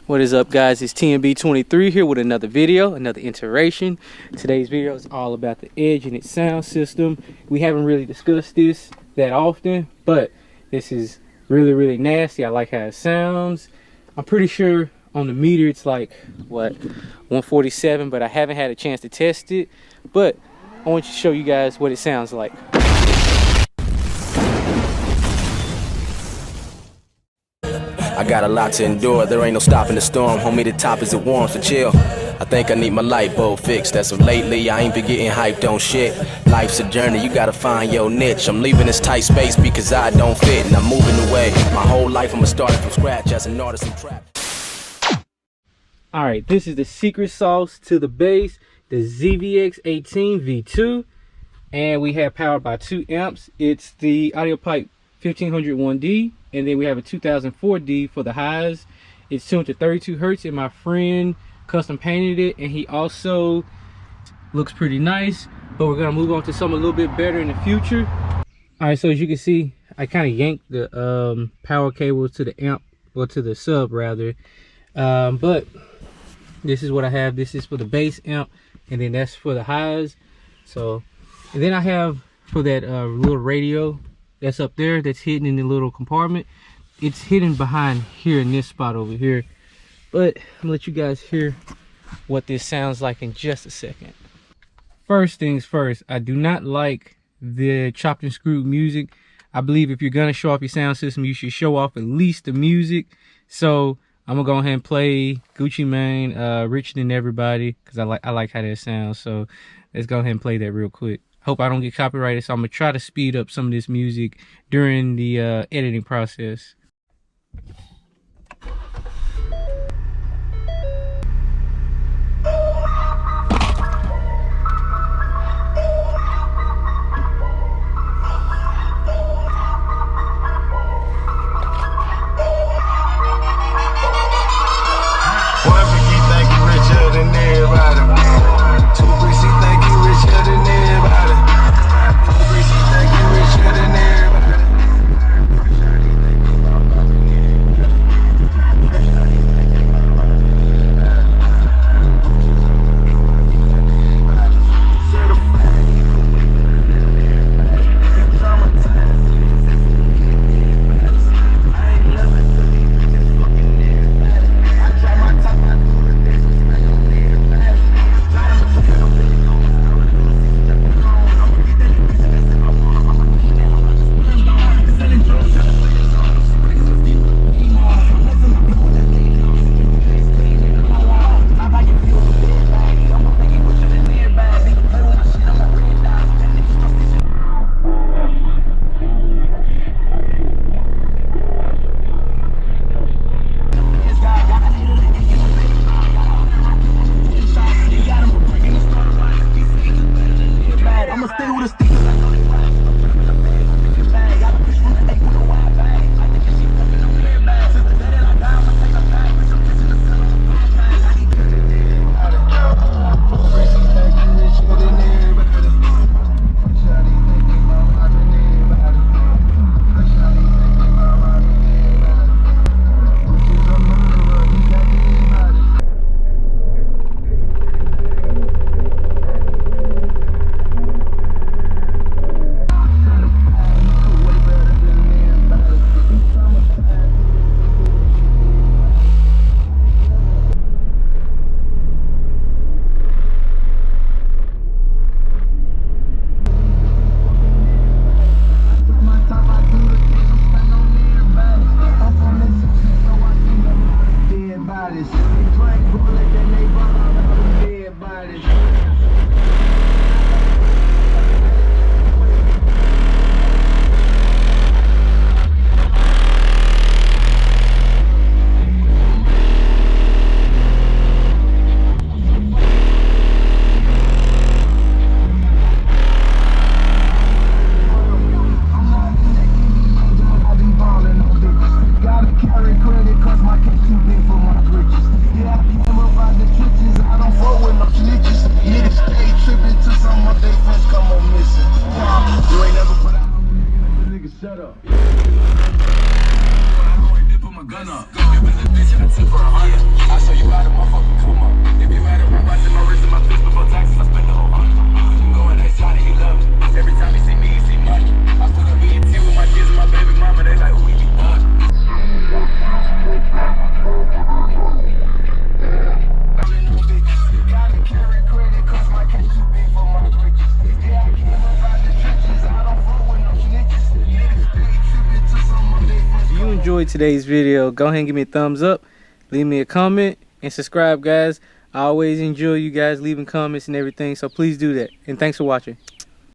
What is up, guys? It's TNB23 here with another video, another iteration. Today's video is all about the Edge and its sound system. We haven't really discussed this that often, but this is really nasty. I like how it sounds. I'm pretty sure on the meter it's like, what, 147, but I haven't had a chance to test it. But I want to show you guys what it sounds like. I got a lot to endure, there ain't no stopping the storm. Homie, the top is it warm, so chill. I think I need my light bulb fixed. As of lately, I ain't been getting hyped on shit. Life's a journey, you gotta find your niche. I'm leaving this tight space because I don't fit, and I'm moving away. My whole life I'ma start from scratch as an artist and trap. Alright, this is the secret sauce to the bass, the ZVX 18 V2. And we have powered by 2 amps. It's the audio pipe 1501D. And then we have a 2004D for the highs. It's tuned to 32 hertz, and my friend custom painted it, and he also looks pretty nice. But we're gonna move on to something a little bit better in the future. All right, so as you can see, I kind of yanked the power cable to the amp, or to the sub rather. But this is what I have. This is for the bass amp, and then that's for the highs. So, and then I have for that little radio that's up there, that's hidden in the little compartment. It's hidden behind here in this spot over here. But I'm gonna let you guys hear what this sounds like in just a second. First things first, I do not like the chopped and screwed music. I believe if you're gonna show off your sound system, you should show off at least the music. So I'm gonna go ahead and play Gucci Mane, Richer Than Everybody, because I like how that sounds. So let's go ahead and play that real quick. Hope I don't get copyrighted, so I'm gonna try to speed up some of this music during the editing process. gun up. Go give it a bitch and a tip for 100. enjoyed today's video, go ahead and give me a thumbs up, leave me a comment, and subscribe, guys. I always enjoy you guys leaving comments and everything, so please do that. And thanks for watching.